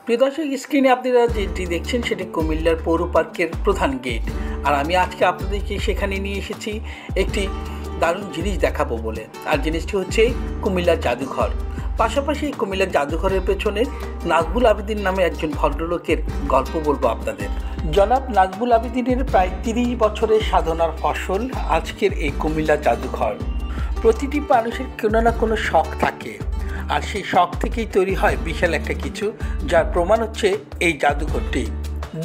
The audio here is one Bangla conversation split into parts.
প্রিয় দর্শক, স্ক্রিনে আপনারা যেটি দেখছেন সেটি কুমিল্লার পৌর পার্কের প্রধান গেট। আর আমি আজকে আপনাদেরকে সেখানে নিয়ে এসেছি একটি দারুণ জিনিস দেখাবো বলে। আর জিনিসটি হচ্ছে কুমিল্লার জাদুঘর। পাশাপাশি এই কুমিল্লার জাদুঘরের পেছনে নাজবুল আবেদিন নামে একজন ভদ্রলোকের গল্প বলবো আপনাদের। জনাব নাজবুল আবেদিনের প্রায় 30 বছরের সাধনার ফসল আজকের এই কুমিল্লা জাদুঘর। প্রতিটি মানুষের কোনো না কোনো শখ থাকে, আর সেই শখ থেকেই তৈরি হয় বিশাল একটা কিছু, যার প্রমাণ হচ্ছে এই জাদুঘরটি।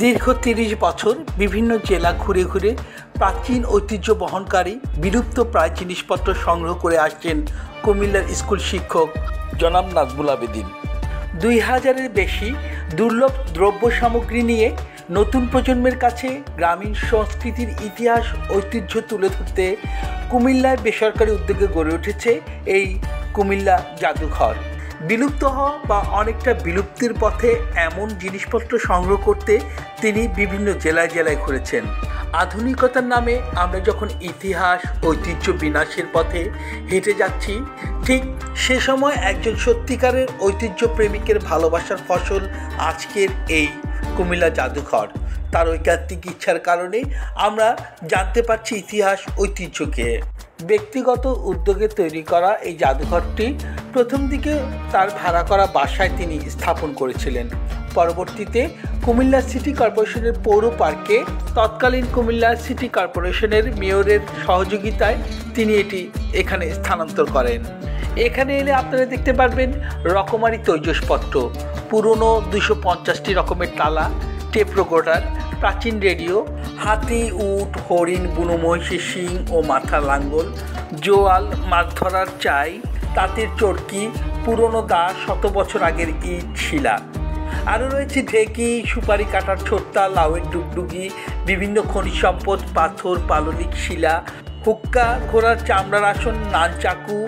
দীর্ঘ 30 বছর বিভিন্ন জেলা ঘুরে ঘুরে প্রাচীন ঐতিহ্য বহনকারী বিলুপ্ত প্রায় জিনিসপত্র সংগ্রহ করে আসছেন কুমিল্লার স্কুল শিক্ষক জনাব নাজবুল আবেদিন। 2000-এর বেশি দুর্লভ দ্রব্য সামগ্রী নিয়ে নতুন প্রজন্মের কাছে গ্রামীণ সংস্কৃতির ইতিহাস ঐতিহ্য তুলে ধরতে কুমিল্লায় বেসরকারি উদ্যোগে গড়ে উঠেছে এই কুমিল্লা জাদুঘর। বিলুপ্ত হওয়া বা অনেকটা বিলুপ্তির পথে এমন জিনিসপত্র সংগ্রহ করতে তিনি বিভিন্ন জেলায় জেলায় ঘুরেছেন। আধুনিকতার নামে আমরা যখন ইতিহাস ঐতিহ্য বিনাশের পথে হেঁটে যাচ্ছি, ঠিক সে সময় একজন সত্যিকারের ঐতিহ্য প্রেমিকের ভালোবাসার ফসল আজকের এই কুমিল্লা জাদুঘর। তার ঐকান্তিক ইচ্ছার কারণে আমরা জানতে পারছি ইতিহাস ঐতিহ্যকে। ব্যক্তিগত উদ্যোগে তৈরি করা এই জাদুঘরটি প্রথম দিকে তার ভাড়া করা বাসায় তিনি স্থাপন করেছিলেন। পরবর্তীতে কুমিল্লা সিটি কর্পোরেশনের পৌর পার্কে তৎকালীন কুমিল্লা সিটি কর্পোরেশনের মেয়রের সহযোগিতায় তিনি এখানে স্থানান্তর করেন। এখানে এলে আপনারা দেখতে পারবেন রকমারি তৈজসপত্র, পুরনো 250টি রকমের তালা, টেপ রেকর্ডার, প্রাচীন রেডিও, হাতি, উট, হরিণ, বুনো মহিষের শিং ও মাথার লাঙ্গল, জোয়াল, মাছ ধরার চাই, তাঁতের চরকি, পুরনো দা, 100 বছর আগের ইট, শিলা। আরও রয়েছে ঢেকি, সুপারি কাটার ছোট্টা, লাউয়ের ডুগডুগি, বিভিন্ন খনিজ সম্পদ, পাথর, পাললিক শিলা, হুক্কা, ঘোড়ার চামড়ার আসন, নান চাকু,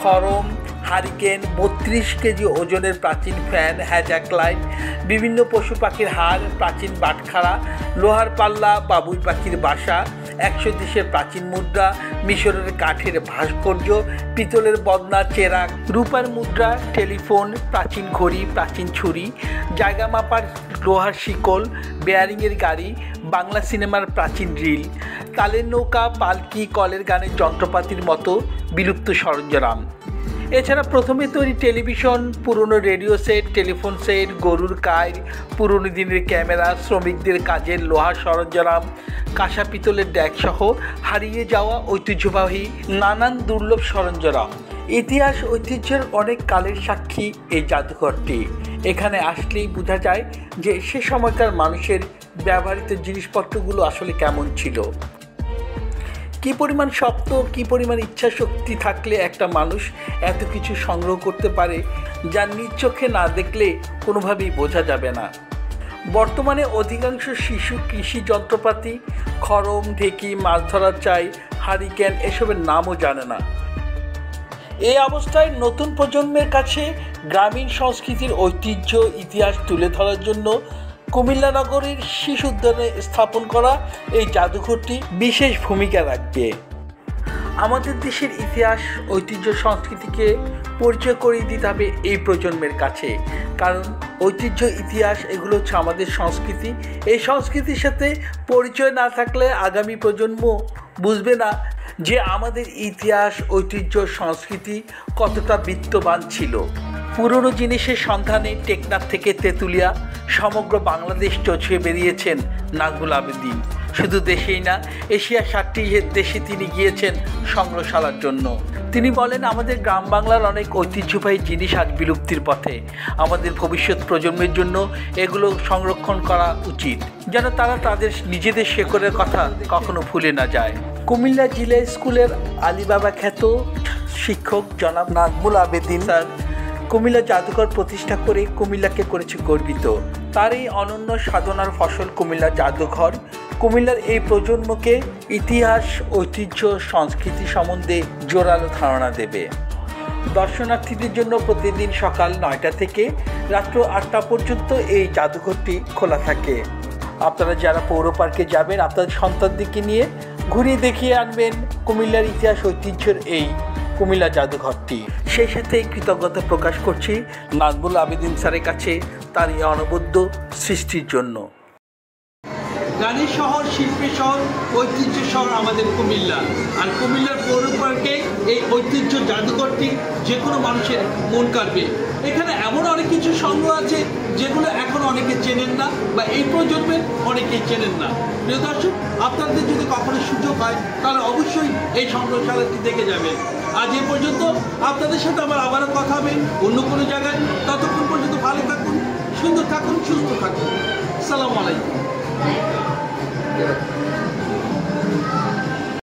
খড়ম, হারিকেন, 32 কেজি ওজনের প্রাচীন ফ্যান, হ্যাজাক লাইট, বিভিন্ন পশু পাখির হাড়, প্রাচীন বাটখারা, লোহার পাল্লা, বাবুই পাখির বাসা, 100 দেশের প্রাচীন মুদ্রা, মিশরের কাঠের ভাস্কর্য, পিতলের বদনা, চেরাক, রূপার মুদ্রা, টেলিফোন, প্রাচীন ঘড়ি, প্রাচীন ছুরি, জায়গা মাপার লোহার শিকল, বেয়ারিংয়ের গাড়ি, বাংলা সিনেমার প্রাচীন রিল, তালের নৌকা, পালকি, কলের গানের যন্ত্রপাতির মতো বিলুপ্ত সরঞ্জাম। এছাড়া প্রথমে তৈরি টেলিভিশন, পুরনো রেডিও সেট, টেলিফোন সেট, গরুর কাইর, পুরনো দিনের ক্যামেরা, শ্রমিকদের কাজের লোহার সরঞ্জাম, কাঁসা পিতলের ড্যাগসহ হারিয়ে যাওয়া ঐতিহ্যবাহী নানান দুর্লভ সরঞ্জাম। ইতিহাস ঐতিহ্যের অনেক কালের সাক্ষী এই জাদুঘরটি। এখানে আসলেই বোঝা যায় যে সে সময়কার মানুষের ব্যবহৃত জিনিসপত্রগুলো আসলে কেমন ছিল। কী পরিমাণ স্বপ্ন, কী পরিমাণ ইচ্ছা শক্তি থাকলে একটা মানুষ এত কিছু সংগ্রহ করতে পারে, যা নিজ চোখে না দেখলে কোনোভাবেই বোঝা যাবে না। বর্তমানে অধিকাংশ শিশু কৃষি যন্ত্রপাতি, খড়ম, ঢেকি, মাছ ধরার চাই, হারিকেন এসবের নামও জানে না। এই অবস্থায় নতুন প্রজন্মের কাছে গ্রামীণ সংস্কৃতির ঐতিহ্য ইতিহাস তুলে ধরার জন্য কুমিল্লা নগরীর শিশু উদ্যানে স্থাপন করা এই জাদুঘরটি বিশেষ ভূমিকা রাখবে। আমাদের দেশের ইতিহাস ঐতিহ্য সংস্কৃতিকে পরিচয় করিয়ে দিতে হবে এই প্রজন্মের কাছে, কারণ ঐতিহ্য ইতিহাস এগুলো হচ্ছে আমাদের সংস্কৃতি। এই সংস্কৃতির সাথে পরিচয় না থাকলে আগামী প্রজন্ম বুঝবে না যে আমাদের ইতিহাস ঐতিহ্য সংস্কৃতি কতটা বিত্তবান ছিল। পুরনো জিনিসের সন্ধানে টেকনাফ থেকে তেঁতুলিয়া সমগ্র বাংলাদেশ চষে বেরিয়েছেন নাজবুল আবেদিন। শুধু দেশেই না, এশিয়ার 7টি দেশে তিনি গিয়েছেন সংগ্রহশালার জন্য। তিনি বলেন, আমাদের গ্রাম বাংলার অনেক ঐতিহ্যবাহী জিনিস আজ বিলুপ্তির পথে। আমাদের ভবিষ্যৎ প্রজন্মের জন্য এগুলো সংরক্ষণ করা উচিত, যেন তারা তাদের নিজেদের শেকড়ের কথা কখনো ভুলে না যায়। কুমিল্লা জিলা স্কুলের আলিবাবা খ্যাত শিক্ষক জনাব নাজবুল আবেদিন স্যার কুমিল্লা জাদুঘর প্রতিষ্ঠা করে কুমিল্লাকে করেছে গর্বিত। তার এই অনন্য সাধনার ফসল কুমিল্লা জাদুঘর কুমিল্লার এই প্রজন্মকে ইতিহাস, ঐতিহ্য, সংস্কৃতি সম্বন্ধে জোরালো ধারণা দেবে। দর্শনার্থীদের জন্য প্রতিদিন সকাল 9টা থেকে রাত্র 8টা পর্যন্ত এই জাদুঘরটি খোলা থাকে। আপনারা যারা পৌর পার্কে যাবেন, আপনাদের সন্তানদেরকে নিয়ে ঘুরিয়ে দেখিয়ে আনবেন কুমিল্লার ইতিহাস ঐতিহ্যের এই কুমিল্লা জাদুঘরটি। সেই সাথে কৃতজ্ঞতা প্রকাশ করছি নাজমুল আবেদিন স্যারের কাছে তার এই অনবদ্য সৃষ্টির জন্য। গানের শহর, শিল্পের শহর, ঐতিহ্যের শহর আমাদের কুমিল্লা। আর কুমিল্লার পৌর পার্কে এই ঐতিহ্য জাদুঘরটি যে কোনো মানুষের মন কাড়বে। এখানে এমন অনেক কিছু সংগ্রহ আছে যেগুলো এখন অনেকে চেনেন না বা এই প্রজন্মের অনেকেই চেনেন না। প্রিয় দর্শক, আপনাদের যদি কখনো সুযোগ হয় তাহলে অবশ্যই এই সংগ্রহশালাটি দেখে যাবেন। আজ এ পর্যন্ত, আপনাদের সাথে আমার আবারও কথা হবে অন্য কোনো জায়গায়। ততক্ষণ পর্যন্ত ভালো থাকুন, সুন্দর থাকুন, সুস্থ থাকুন। আসসালামু আলাইকুম।